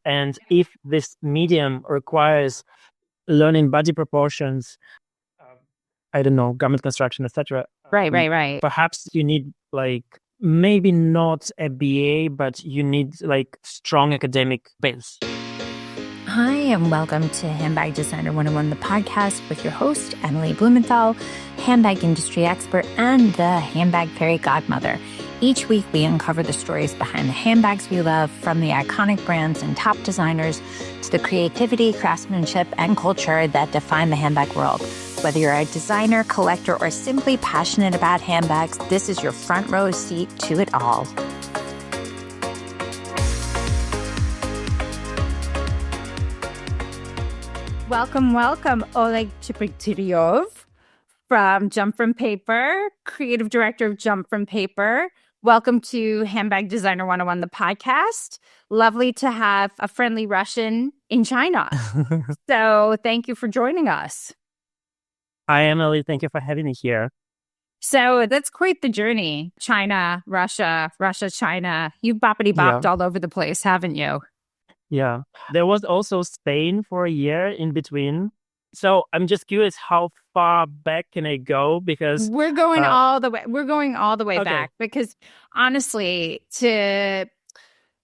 And if this medium requires learning body proportions, I don't know, garment construction, etc. Right. Perhaps you need maybe not a BA, but you need strong academic base. Hi, and welcome to Handbag Designer 101, the podcast with your host, Emily Blumenthal, handbag industry expert and the handbag fairy godmother. Each week, we uncover the stories behind the handbags we love, from the iconic brands and top designers to the creativity, craftsmanship, and culture that define the handbag world. Whether you're a designer, collector, or simply passionate about handbags, this is your front row seat to it all. Welcome, Oleg Chebotarev from Jump From Paper, creative director of Jump From Paper. Welcome to Handbag Designer 101, the podcast. Lovely to have a friendly Russian in China. So thank you for joining us. Hi, Emily. Thank you for having me here. So that's quite the journey. China, Russia, China. You've boppity-bopped all over the place, haven't you? Yeah. There was also Spain for a year in between. So I'm just curious, how far back can I go? Because we're going all the way. We're going all the way back because honestly,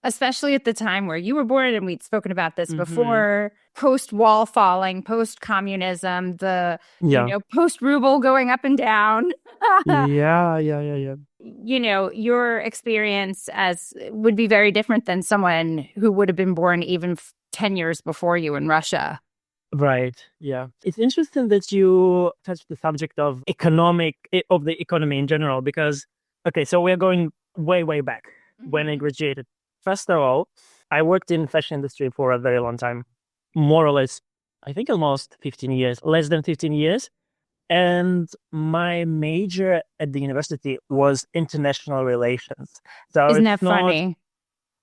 especially at the time where you were born, and we'd spoken about this before, post-wall falling, post-communism, post-ruble going up and down. Yeah. You know, your experience would be very different than someone who would have been born even 10 years before you in Russia. Right. Yeah. It's interesting that you touched the subject of the economy in general, because, so we're going way, way back when I graduated. First of all, I worked in the fashion industry for a very long time, more or less, I think almost 15 years, less than 15 years. And my major at the university was international relations. So isn't that funny?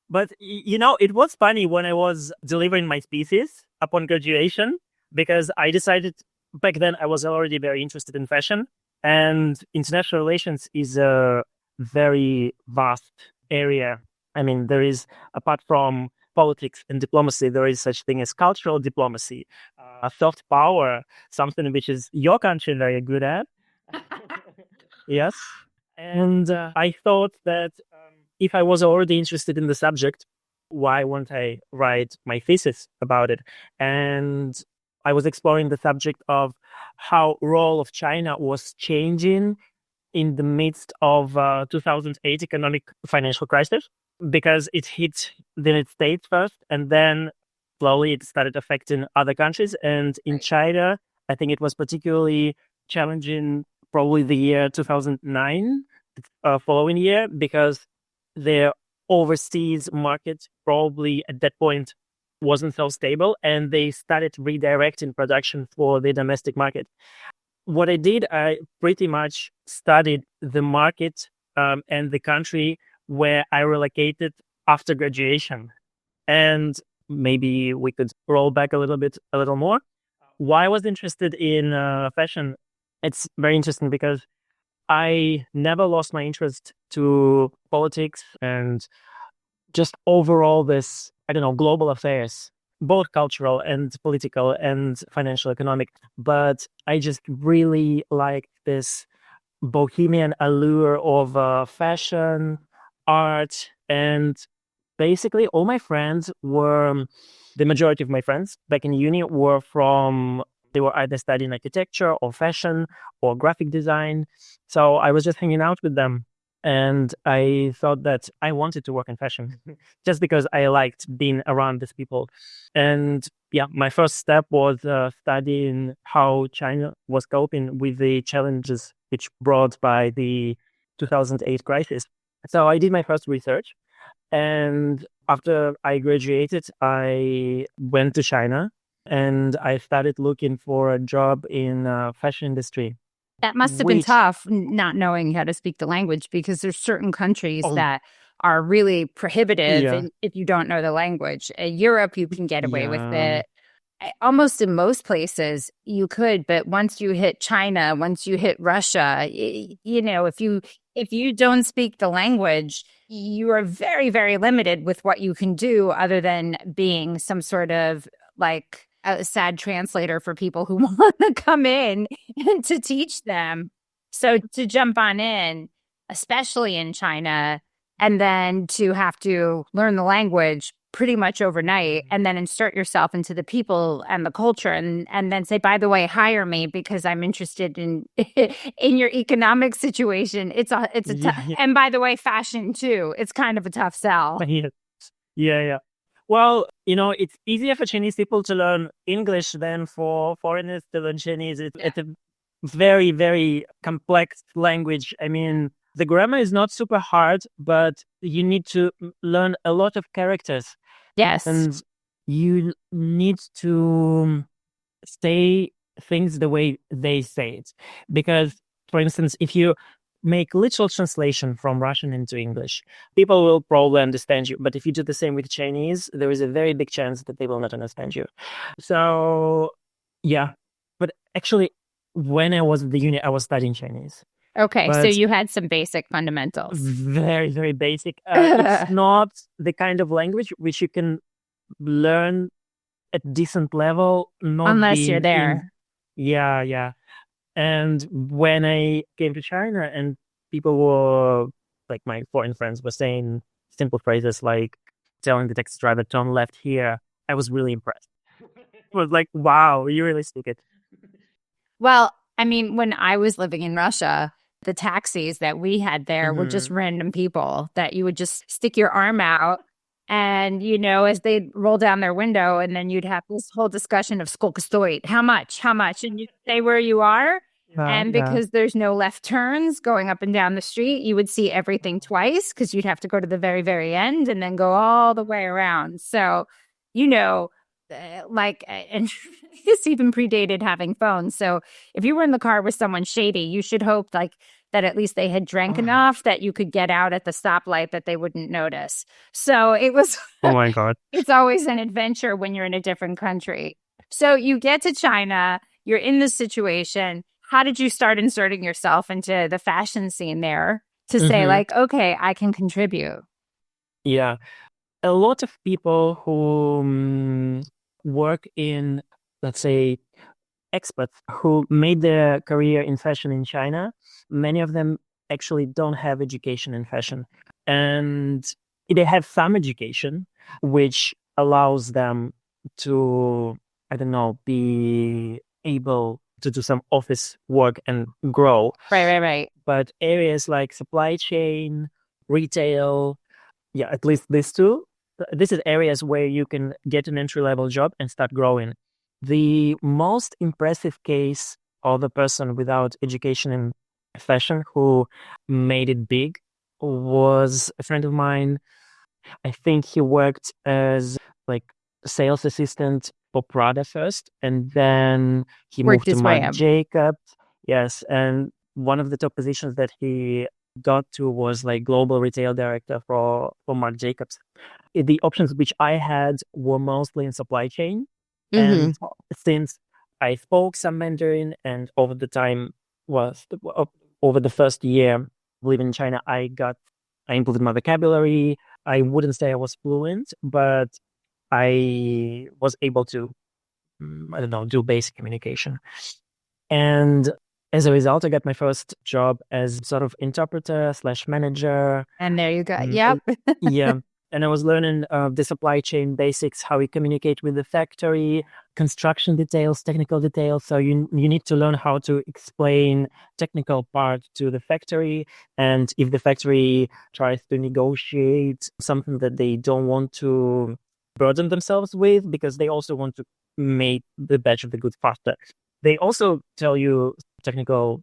But, it was funny when I was delivering my thesis upon graduation, because I decided back then I was already very interested in fashion, and international relations is a very vast area. I mean, there is, apart from politics and diplomacy, there is such thing as cultural diplomacy, soft power, something which is your country very good at. Yes. And I thought that if I was already interested in the subject, why won't I write my thesis about it? And I was exploring the subject of how role of China was changing in the midst of 2008 economic financial crisis, because it hit the United States first, and then slowly it started affecting other countries. And in China, I think it was particularly challenging, probably the year 2009, following year, because their overseas market probably at that point wasn't so stable, and they started redirecting production for the domestic market. What I did, I pretty much studied the market and the country where I relocated after graduation. And maybe we could roll back a little more. Why I was interested in fashion? It's very interesting because I never lost my interest to politics and just overall this, global affairs, both cultural and political and financial, economic. But I just really like this bohemian allure of fashion, art, and basically all my friends the majority of my friends back in uni they were either studying architecture or fashion or graphic design. So I was just hanging out with them. And I thought that I wanted to work in fashion just because I liked being around these people. And my first step was studying how China was coping with the challenges which brought by the 2008 crisis. So I did my first research. And after I graduated, I went to China and I started looking for a job in fashion industry. That must have been tough, not knowing how to speak the language, because there's certain countries that are really prohibitive if you don't know the language. In Europe, you can get away with it. almost in most places you could, but once you hit China, once you hit Russia, if you don't speak the language, you are very, very limited with what you can do other than being some sort of like a sad translator for people who want to come in and to teach them. So to jump on in, especially in China, and then to have to learn the language pretty much overnight and then insert yourself into the people and the culture and then say, by the way, hire me because I'm interested in in your economic situation. It's a and by the way, fashion too. It's kind of a tough sell. Yeah. Well, it's easier for Chinese people to learn English than for foreigners to learn Chinese. It's a very, very complex language. I mean, the grammar is not super hard, but you need to learn a lot of characters. Yes. And you need to say things the way they say it. Because, for instance, if you make literal translation from Russian into English, people will probably understand you. But if you do the same with Chinese, there is a very big chance that they will not understand you. So, yeah. But actually, when I was at the uni, I was studying Chinese. Okay, so you had some basic fundamentals. Very, very basic. It's not the kind of language which you can learn at decent level. Unless you're there. Yeah. And when I came to China and people were, like my foreign friends were saying simple phrases like telling the taxi driver, turn left here, I was really impressed. It was like, wow, you really speak it. Well, I mean, when I was living in Russia, the taxis that we had there were just random people that you would just stick your arm out and, as they'd roll down their window and then you'd have this whole discussion of "Skолько stoit?" How much? And you'd say where you are. And because there's no left turns going up and down the street, you would see everything twice because you'd have to go to the very, very end and then go all the way around. So, and this even predated having phones. So if you were in the car with someone shady, you should hope that at least they had drank enough that you could get out at the stoplight that they wouldn't notice. So it was, oh my God, it's always an adventure when you're in a different country. So you get to China, you're in this situation. How did you start inserting yourself into the fashion scene there to say like, okay, I can contribute? Yeah. A lot of people who work in, let's say, experts who made their career in fashion in China, many of them actually don't have education in fashion. And they have some education, which allows them to, be able to do some office work and grow. Right. But areas like supply chain, retail, at least these two, this is areas where you can get an entry-level job and start growing. The most impressive case of the person without education in fashion who made it big was a friend of mine. I think he worked as like sales assistant for Prada first, and then he moved to Marc Jacobs. Yes, and one of the top positions that he got to was like global retail director for Marc Jacobs. The options which I had were mostly in supply chain. And since I spoke some Mandarin and over the first year living in China, I improved my vocabulary. I wouldn't say I was fluent, but I was able to, do basic communication. And as a result, I got my first job as sort of interpreter / manager. And there you go. Yep. Yeah. And I was learning the supply chain basics, how we communicate with the factory, construction details, technical details. So you need to learn how to explain technical part to the factory. And if the factory tries to negotiate something that they don't want to burden themselves with, because they also want to make the batch of the goods faster, they also tell you technical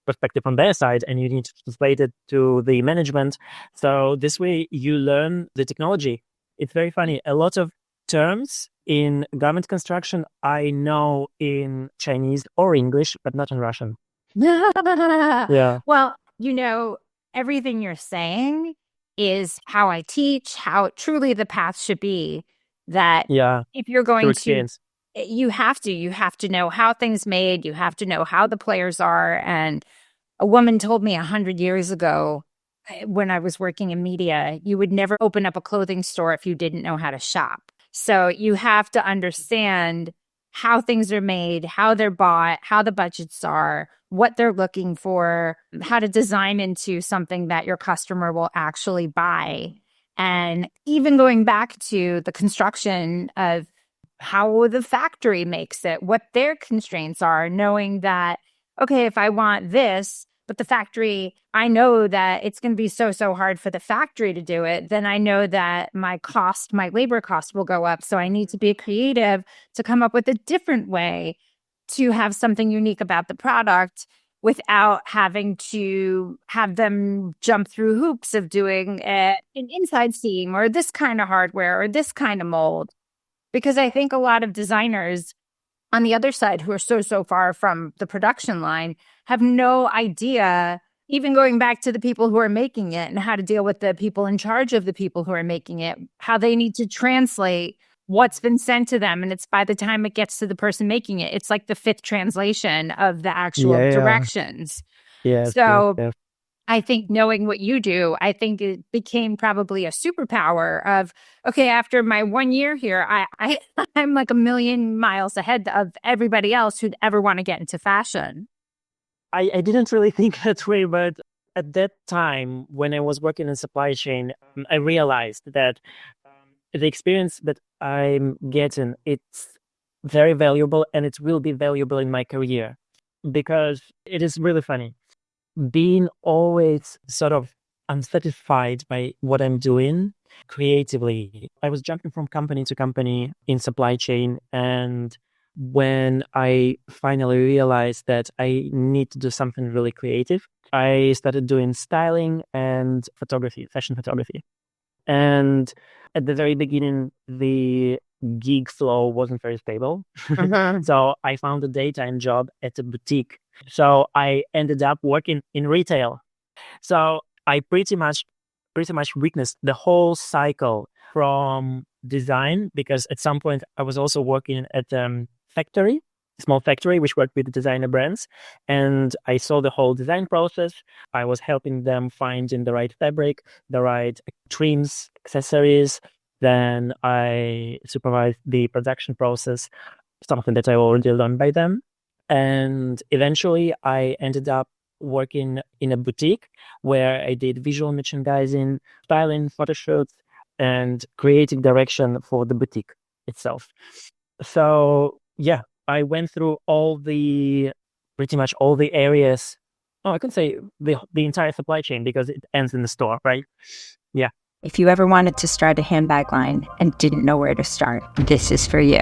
perspective on their side, and you need to translate it to the management. So this way you learn the technology. It's very funny. A lot of terms in garment construction I know in Chinese or English, but not in Russian. Yeah. Well, everything you're saying is how I teach, how truly the path should be. That if you're going to you have to know how things made. You have to know how the players are. And a woman told me 100 years ago, when I was working in media, you would never open up a clothing store if you didn't know how to shop. So you have to understand how things are made, how they're bought, how the budgets are, what they're looking for, how to design into something that your customer will actually buy. And even going back to the construction of how the factory makes it, what their constraints are, knowing that, okay, if I want this, but the factory, I know that it's going to be so hard for the factory to do it, then I know that my labor cost will go up. So I need to be creative to come up with a different way to have something unique about the product without having to have them jump through hoops of doing an inside seam or this kind of hardware or this kind of mold. Because I think a lot of designers on the other side who are so far from the production line have no idea, even going back to the people who are making it and how to deal with the people in charge of the people who are making it, how they need to translate what's been sent to them. And it's by the time it gets to the person making it, it's like the fifth translation of the actual directions. Yes, So yes. I think knowing what you do, I think it became probably a superpower of, okay, after my 1 year here, I'm like a million miles ahead of everybody else who'd ever want to get into fashion. I didn't really think that way, but at that time when I was working in supply chain, I realized that the experience that I'm getting, it's very valuable and it will be valuable in my career because it is really funny. Being always sort of unsatisfied by what I'm doing creatively. I was jumping from company to company in supply chain. And when I finally realized that I need to do something really creative, I started doing styling and photography, fashion photography. And at the very beginning, the gig flow wasn't very stable. So I found a daytime job at a boutique. So I ended up working in retail. So I pretty much witnessed the whole cycle from design, because at some point I was also working at a small factory, which worked with designer brands. And I saw the whole design process. I was helping them finding the right fabric, the right trims, accessories. Then I supervised the production process, something that I already learned by them. And eventually I ended up working in a boutique where I did visual merchandising, styling, photo shoots, and creative direction for the boutique itself. So yeah, I went through pretty much all the areas. Oh, I could say the entire supply chain, because it ends in the store, right? Yeah. If you ever wanted to start a handbag line and didn't know where to start, this is for you.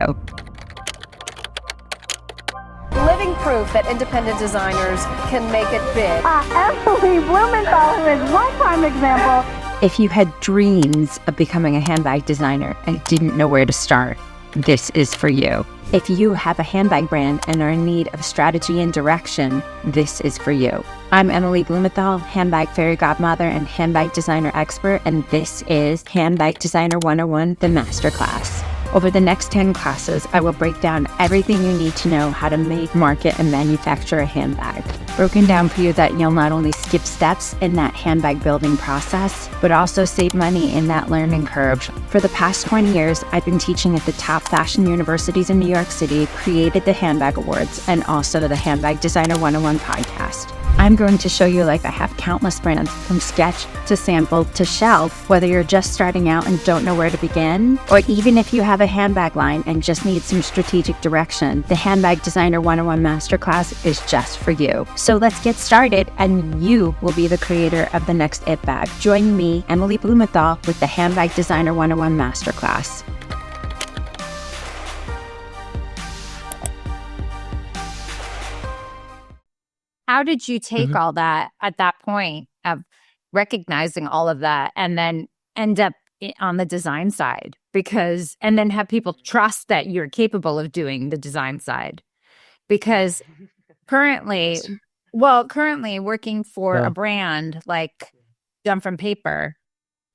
Living proof that independent designers can make it big. Emily Blumenthal is one prime example. If you had dreams of becoming a handbag designer and didn't know where to start, this is for you. If you have a handbag brand and are in need of strategy and direction, this is for you. I'm Emily Blumenthal, handbag fairy godmother and handbag designer expert, and this is Handbag Designer 101, the masterclass. Over the next 10 classes, I will break down everything you need to know how to make, market, and manufacture a handbag. Broken down for you that you'll not only skip steps in that handbag building process, but also save money in that learning curve. For the past 20 years, I've been teaching at the top fashion universities in New York City, created the Handbag Awards, and also the Handbag Designer 101 podcast. I'm going to show you like I have countless brands, from sketch to sample to shelf, whether you're just starting out and don't know where to begin, or even if you have a handbag line and just need some strategic direction, the Handbag Designer 101 Masterclass is just for you. So let's get started, and you will be the creator of the next It Bag. Join me, Emily Blumenthal, with the Handbag Designer 101 Masterclass. How did you take all that at that point of recognizing all of that and then end up on the design side? And then have people trust that you're capable of doing the design side? Because currently working for a brand like Done From Paper,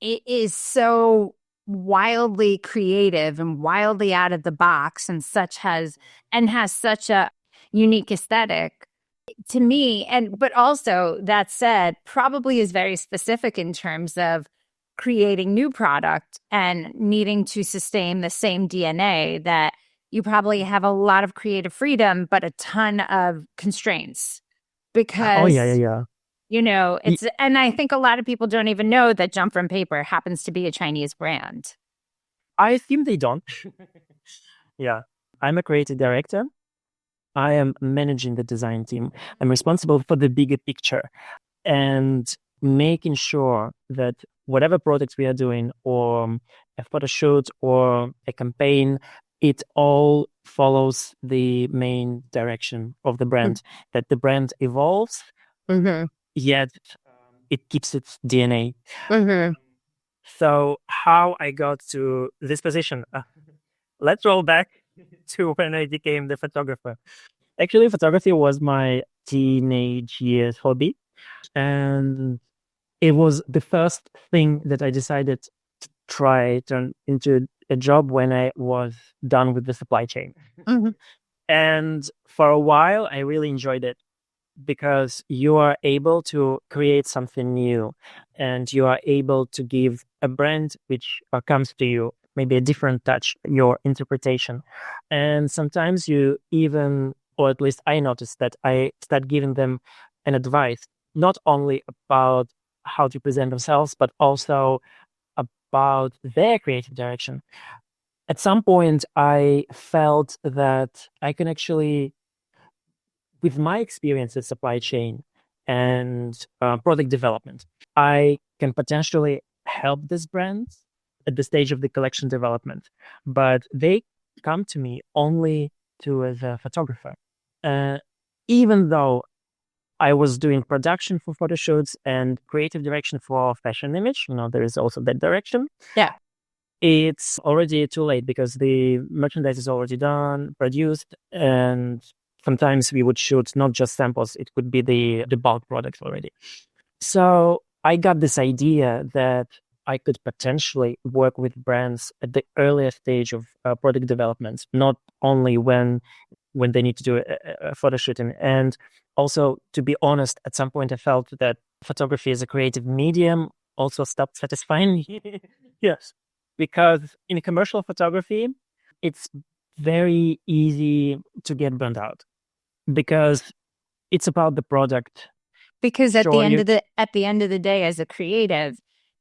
it is so wildly creative and wildly out of the box and has such a unique aesthetic to me. But also, that said, probably is very specific in terms of creating new product and needing to sustain the same DNA, that you probably have a lot of creative freedom but a ton of constraints because it's, and I think a lot of people don't even know that Jump From Paper happens to be a Chinese brand. I assume they don't. Yeah. I'm a creative director. I am managing the design team. I'm responsible for the bigger picture and making sure that whatever products we are doing, or a photo shoot or a campaign, it all follows the main direction of the brand, that the brand evolves, yet it keeps its DNA. So how I got to this position? Let's roll back to when I became the photographer. Actually, photography was my teenage years hobby. And it was the first thing that I decided to try turn into a job when I was done with the supply chain. And for a while, I really enjoyed it because you are able to create something new and you are able to give a brand which comes to you maybe a different touch, your interpretation. And sometimes you even, or at least I noticed that I start giving them an advice, not only about how to present themselves, but also about their creative direction. At some point, I felt that I can actually, with my experience in supply chain and product development, I can potentially help these brands at the stage of the collection development, but they come to me only as a photographer. Even though I was doing production for photo shoots and creative direction for fashion image, there is also that direction. Yeah. It's already too late because the merchandise is already done, produced, and sometimes we would shoot not just samples, it could be the bulk product already. So I got this idea that I could potentially work with brands at the earlier stage of product development, not only when they need to do a photo shooting. And also, to be honest, at some point I felt that photography as a creative medium also stopped satisfying me. Yes, because in commercial photography, it's very easy to get burned out because it's about the product. Because at the end of the day, as a creative,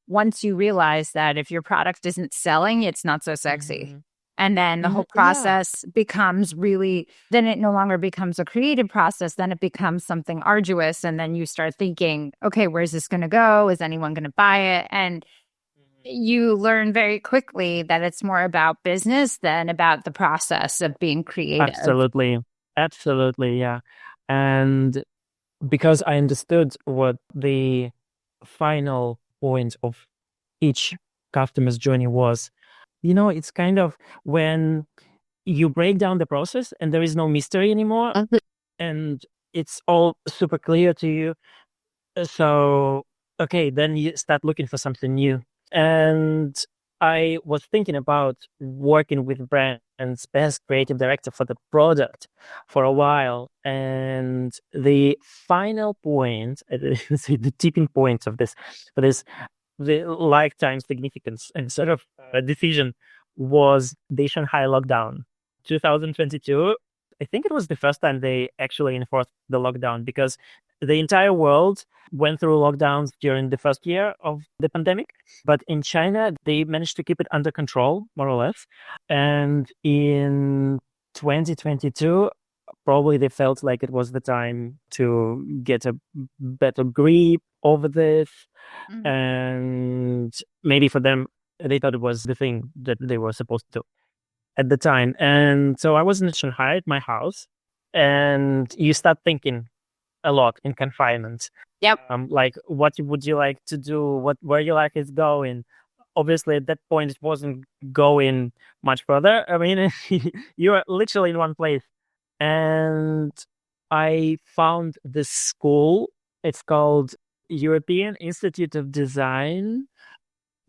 once you realize that if your product isn't selling, it's not so sexy. And then the whole process becomes then it no longer becomes a creative process, then it becomes something arduous. And then you start thinking, okay, where's this going to go? Is anyone going to buy it? And you learn very quickly that it's more about business than about the process of being creative. Absolutely, yeah. And because I understood what the final point of each customer's journey was, it's kind of when you break down the process and there is no mystery anymore and it's all super clear to you. So, okay, then you start looking for something new. And I was thinking about working with brands as creative director for the product for a while. And the final point, the tipping point of this, the lifetime significance and sort of a decision was the Shanghai lockdown. 2022, I think it was the first time they actually enforced the lockdown because the entire world went through lockdowns during the first year of the pandemic. But in China, they managed to keep it under control, more or less. And in 2022, probably they felt like it was the time to get a better grip over this. And maybe for them, they thought it was the thing that they were supposed to do at the time. And so I was in Shanghai at my house, and you start thinking a lot in confinement. Yep. Like, what would you like to do? Where you like is going? Obviously, at that point, it wasn't going much further. I mean, you are literally in one place. And I found this school. It's called European Institute of Design.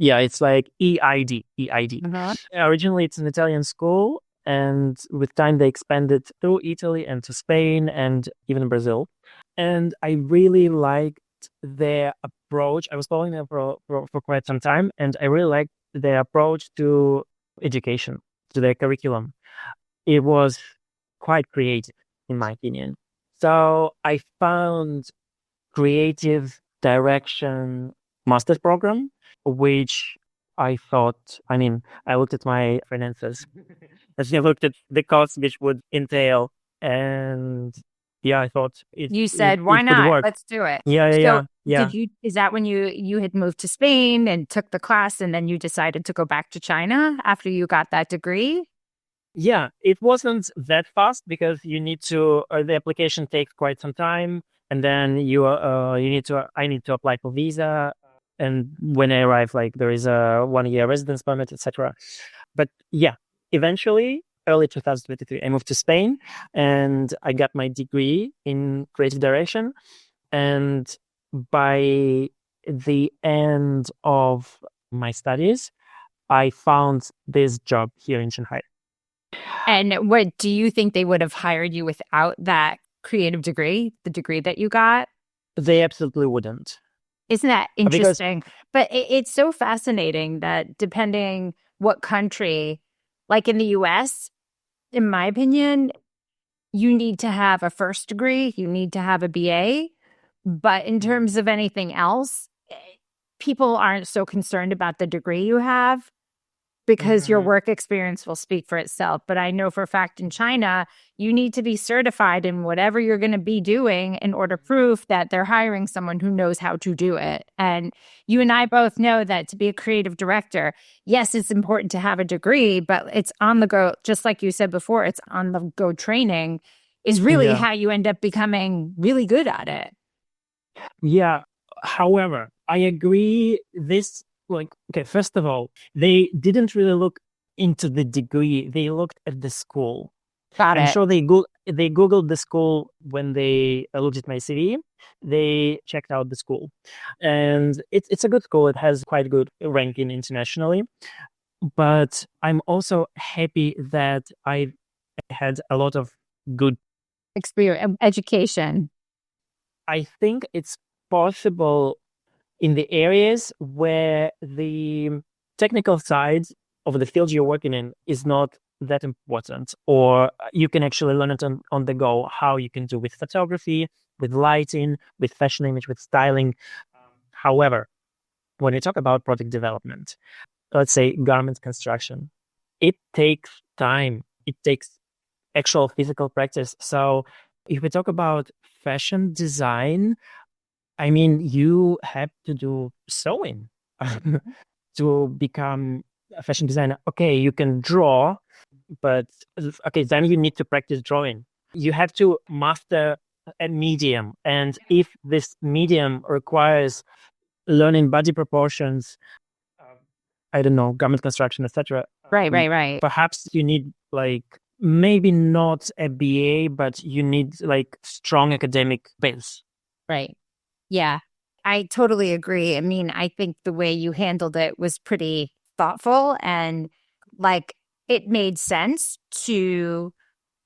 Yeah, it's like EID, EID. Uh-huh. Originally, it's an Italian school, and with time they expanded through Italy and to Spain and even Brazil. And I really liked their approach. I was following them for quite some time, and I really liked their approach to education, to their curriculum. It was quite creative, in my opinion. So I found creative direction master's program, which I thought, I mean, I looked at my finances, as I looked at the costs which would entail, and yeah, I thought You said, why it could not? work. Let's do it. Yeah. Is that when you had moved to Spain and took the class and then you decided to go back to China after you got that degree? Yeah, it wasn't that fast because you need to, the application takes quite some time, and then I need to apply for visa. And when I arrive, like there is a 1 year residence permit, etc. But yeah, eventually, early 2023, I moved to Spain and I got my degree in creative direction. And by the end of my studies, I found this job here in Shanghai. And what do you think they would have hired you without that creative degree, the degree that you got? They absolutely wouldn't. Isn't that interesting? But it's so fascinating that depending what country, like in the US, in my opinion, you need to have a first degree, you need to have a BA. But in terms of anything else, people aren't so concerned about the degree you have because your work experience will speak for itself. But I know for a fact in China, you need to be certified in whatever you're going to be doing in order to prove that they're hiring someone who knows how to do it. And you and I both know that to be a creative director, yes, it's important to have a degree, but it's on the go, just like you said before, it's on the go training is really how you end up becoming really good at it. Yeah. However, I agree okay, first of all, they didn't really look into the degree. They looked at the school. Got I'm it. sure they Googled the school when they looked at my CV. They checked out the school. And it's a good school. It has quite good ranking internationally. But I'm also happy that I had a lot of good Experience, education. I think it's possible in the areas where the technical side of the field you're working in is not that important, or you can actually learn it on the go, how you can do with photography, with lighting, with fashion image, with styling. However, when you talk about product development, let's say garment construction, it takes time. It takes actual physical practice. So if we talk about fashion design, I mean, you have to do sewing to become a fashion designer. Okay, you can draw, but okay, then you need to practice drawing. You have to master a medium. And if this medium requires learning body proportions, I don't know, garment construction, etc. Right. Perhaps you need maybe not a BA, but you need strong academic base. Right. Yeah, I totally agree. I mean, I think the way you handled it was pretty thoughtful and it made sense to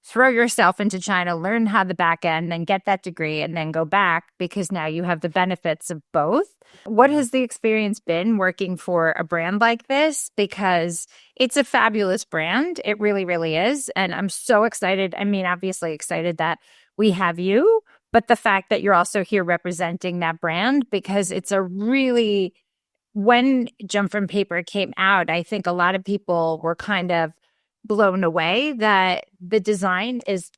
throw yourself into China, learn how the back end, then get that degree and then go back because now you have the benefits of both. What has the experience been working for a brand like this? Because it's a fabulous brand. It really, really is. And I'm so excited. I mean, obviously excited that we have you, but the fact that you're also here representing that brand, because it's a really, when Jump from Paper came out, I think a lot of people were kind of blown away that the design is,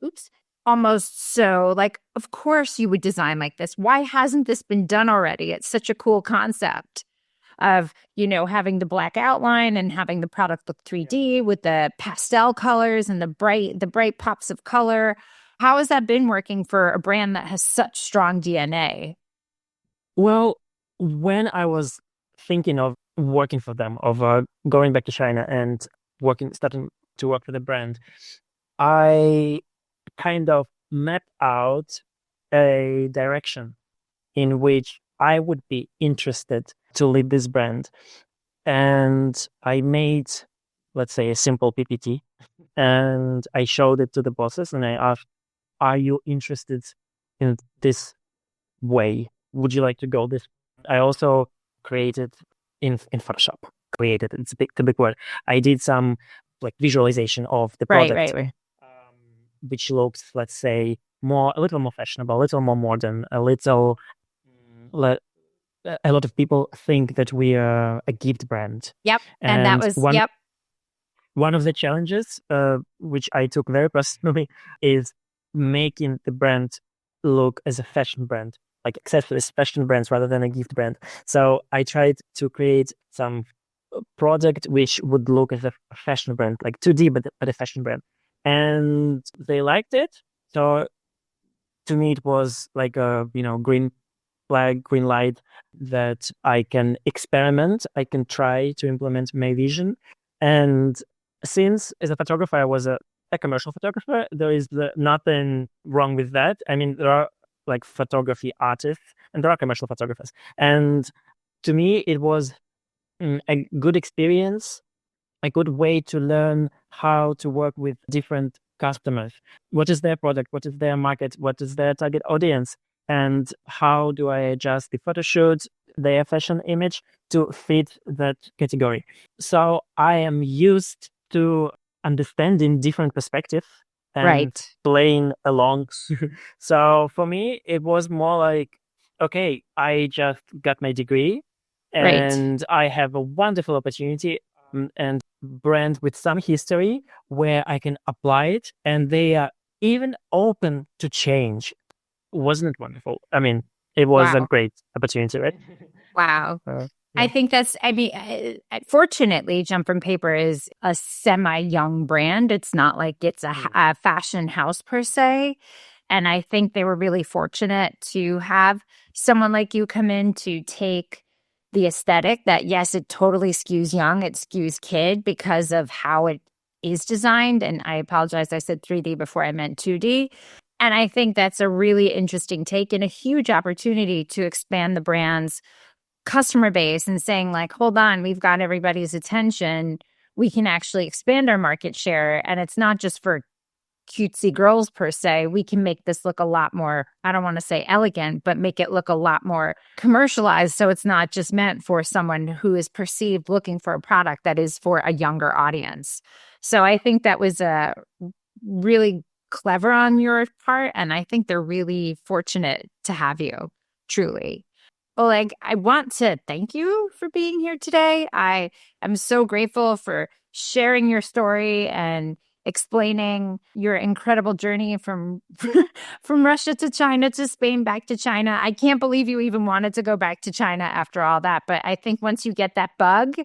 almost so of course you would design like this. Why hasn't this been done already? It's such a cool concept of, having the black outline and having the product look 3D with the pastel colors and the bright pops of color. How has that been working for a brand that has such strong DNA? Well, when I was thinking of working for them, of going back to China and starting to work for the brand, I kind of mapped out a direction in which I would be interested to lead this brand. and I made, let's say, a simple PPT, and I showed it to the bosses, and I asked, "Are you interested in this way? Would you like to go this?" I also created in Photoshop. Created, it's the big word. I did some like visualization of the product, Right. which looks, let's say, a little more fashionable, a little more modern, a lot of people think that we are a gift brand. Yep. And that was, yep. One of the challenges, which I took very personally, is making the brand look as a fashion brand, like accessories fashion brands rather than a gift brand. So I tried to create some product which would look as a fashion brand, like 2D, but a fashion brand. And they liked it. So to me, it was like a, green flag, green light that I can experiment. I can try to implement my vision. And since as a photographer, I was a commercial photographer, there is nothing wrong with that. I mean, there are like photography artists and there are commercial photographers. And to me, it was a good experience, a good way to learn how to work with different customers. What is their product? What is their market? What is their target audience? And how do I adjust the photo shoot, their fashion image to fit that category? So I am used to understanding different perspectives and playing along. So for me, it was more like, okay, I just got my degree and I have a wonderful opportunity and brand with some history where I can apply it, and they are even open to change. Wasn't it wonderful? I mean, it was a great opportunity, right? Wow. I think fortunately, Jump from Paper is a semi-young brand. It's not like it's a fashion house per se. And I think they were really fortunate to have someone like you come in to take the aesthetic that, yes, it totally skews young, it skews kid because of how it is designed. And I apologize, I said 3D before I meant 2D. And I think that's a really interesting take and a huge opportunity to expand the brand's customer base and saying like, hold on, we've got everybody's attention. We can actually expand our market share. And it's not just for cutesy girls per se. We can make this look a lot more, I don't want to say elegant, but make it look a lot more commercialized. So it's not just meant for someone who is perceived looking for a product that is for a younger audience. So I think that was a really clever on your part. And I think they're really fortunate to have you, truly. Oleg, I want to thank you for being here today. I am so grateful for sharing your story and explaining your incredible journey from Russia to China to Spain, back to China. I can't believe you even wanted to go back to China after all that. But I think once you get that bug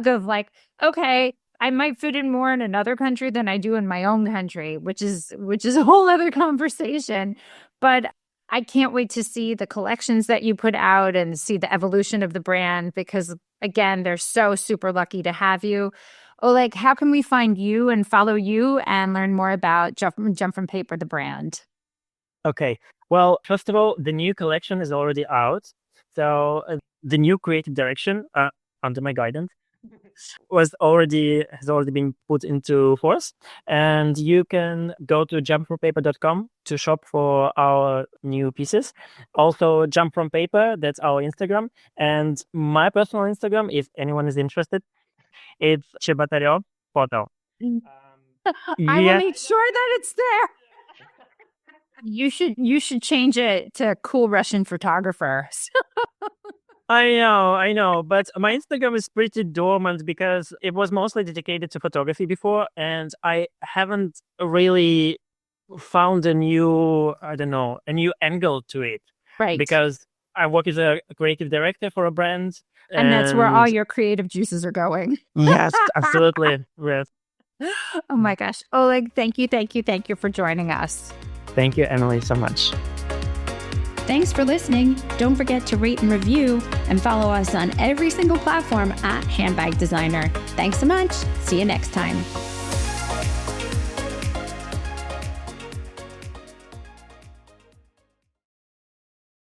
of like, okay, I might fit in more in another country than I do in my own country, which is a whole other conversation. But I can't wait to see the collections that you put out and see the evolution of the brand because, again, they're so super lucky to have you. Oleg, how can we find you and follow you and learn more about Jump from Paper, the brand? Okay. Well, first of all, the new collection is already out. So the new creative direction under my guidance has already been put into force, and you can go to jumpfrompaper.com to shop for our new pieces. Also, Jump from Paper, that's our Instagram, and my personal Instagram, if anyone is interested, it's Chebotarev photo. I will make sure that it's there. You should change it to cool Russian photographer. I know, but my Instagram is pretty dormant because it was mostly dedicated to photography before, and I haven't really found a new angle to it. Right. Because I work as a creative director for a brand. And that's where all your creative juices are going. Yes, absolutely. Yes. Oh my gosh. Oleg, thank you for joining us. Thank you, Emily, so much. Thanks for listening. Don't forget to rate and review and follow us on every single platform at Handbag Designer. Thanks so much. See you next time.